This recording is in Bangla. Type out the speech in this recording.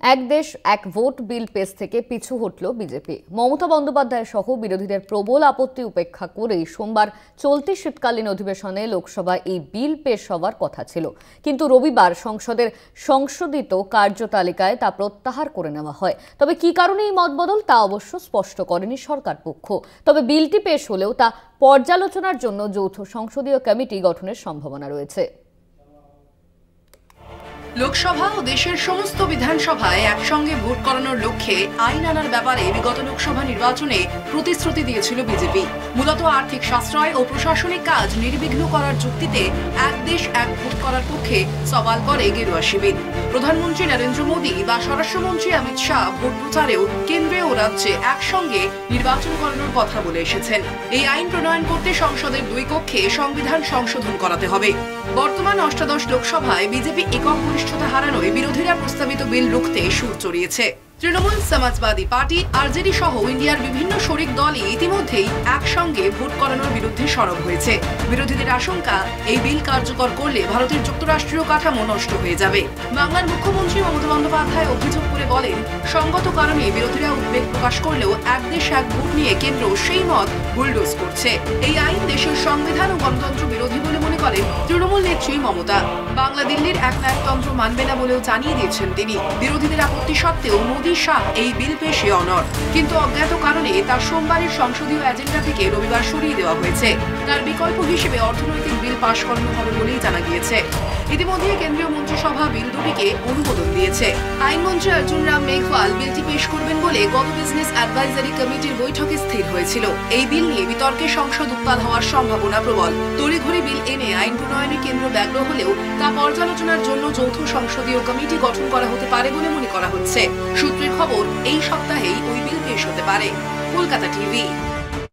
এক দেশ এক ভোট বিল পেশ থেকে পিছু হটল বিজেপি। মমতা বন্দ্যোপাধ্যায় সহ বিরোধীদের প্রবল আপত্তি উপেক্ষা করেই সোমবার চলতি শীতকালীন অধিবেশনে লোকসভায় এই বিল পেশ হওয়ার কথা ছিল, কিন্তু রবিবার সংসদের সংশোধিত কার্যতালিকায় তা প্রত্যাহার করে নেওয়া হয়। তবে কী কারণে এই মতবদল তা অবশ্য স্পষ্ট করেনি সরকার পক্ষ। তবে বিলটি পেশ হলেও তা পর্যালোচনার জন্য যৌথ সংসদীয় কমিটি গঠনের সম্ভাবনা রয়েছে। লোকসভা ও দেশের সমস্ত বিধানসভায় একসঙ্গে ভোট করানোর লক্ষ্যে আইন আনার ব্যাপারে বিগত লোকসভা নির্বাচনে প্রতিশ্রুতি দিয়েছিল বিজেপি। মূলত আর্থিক সাশ্রয় ও প্রশাসনিক কাজ নির্বিঘ্ন করার যুক্তিতে এক দেশ এক ভোট করার পক্ষে সওয়াল করে গেরুয়া শিবির। প্রধানমন্ত্রী নরেন্দ্র মোদী বা স্বরাষ্ট্রমন্ত্রী অমিত শাহ ভোট প্রচারেও কেন্দ্রে ও রাজ্যে একসঙ্গে নির্বাচন করানোর কথা বলে এসেছেন। এই আইন প্রণয়ন করতে সংসদের দুই কক্ষে সংবিধান সংশোধন করাতে হবে। বর্তমান অষ্টাদশ লোকসভায় বিজেপি একক পরিষ্ঠতা হারানোয় বিরোধীরা প্রস্তাবিত বিল রুখতে সুর চড়িয়েছে। তৃণমূল, সমাজবাদী পার্টি, আরজেডি সহ ইন্ডিয়ার বিভিন্ন শরিক দলই ইতিমধ্যেই একসঙ্গে ভোট করানোর বিরুদ্ধে সরব হয়েছে। বিরোধীদের আশঙ্কা, এই বিল কার্যকর করলে ভারতের যুক্তরাষ্ট্রীয় কাঠামো নষ্ট হয়ে যাবে। বাংলার মুখ্যমন্ত্রী মমতা বন্দ্যোপাধ্যায় অভিযোগ করে বলেন, সঙ্গত কারণে বিরোধীরা উদ্বেগ প্রকাশ করলেও এক দেশ এক ভোট নিয়ে কেন্দ্র সেই মত বুলডোজ করছে। এই আইন দেশের সংবিধান ও গণতন্ত্র বিরোধী বলে মনে করেন তৃণমূল নেত্রী মমতা। বাংলা দিল্লির একনায়কতন্ত্র মানবে না বলেও জানিয়ে দিয়েছেন তিনি। বিরোধীদের আপত্তি সত্ত্বেও মোদী শাহ এই বিল পেশে অনড়, কিন্তু অজ্ঞাত কারণে তার সোমবারের সংসদীয় এজেন্ডা থেকে রবিবার সরিয়ে দেওয়া হয়েছে। তার বিকল্প হিসেবে অর্থনৈতিক বিল পাশ করানো হবে বলেই জানা গিয়েছে। ইতিমধ্যে কেন্দ্রীয় মন্ত্রিসভা বিল দুটিকে অনুমোদন দিয়েছে। আইনমন্ত্রী অর্জুন রাম মেঘওয়াল বিলটি পেশ করবেন বলে গত বিজনেস অ্যাডভাইজারি কমিটির বৈঠকে স্থির হয়েছিল। এই বিল নিয়ে বিতর্কে সংসদ উত্তাল হওয়ার সম্ভাবনা প্রবল। তড়িঘড়ি বিল এনে আইন প্রণয়নে কেন্দ্র ব্যগ্র হলেও তা পর্যালোচনার জন্য যৌথ সংসদীয় কমিটি গঠন করা হতে পারে বলে মনে করা হচ্ছে। সূত্রের খবর, এই সপ্তাহেই ওই বিল পেশ হতে পারে। কলকাতা টিভি।